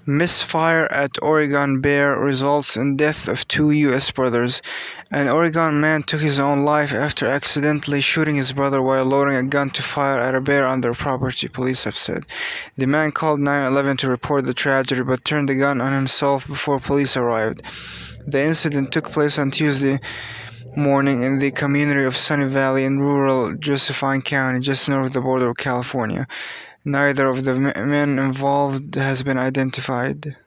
Misfire at Oregon Bear results in death of two U.S. brothers. An Oregon man took his own life after accidentally shooting his brother while loading a gun to fire at a bear on their property, police have said. The man called 911 to report the tragedy but turned the gun on himself before police arrived. The incident took place on Tuesday morning in the community of Sunny Valley in rural Josephine County, just north of the border of California. Neither of the men involved has been identified.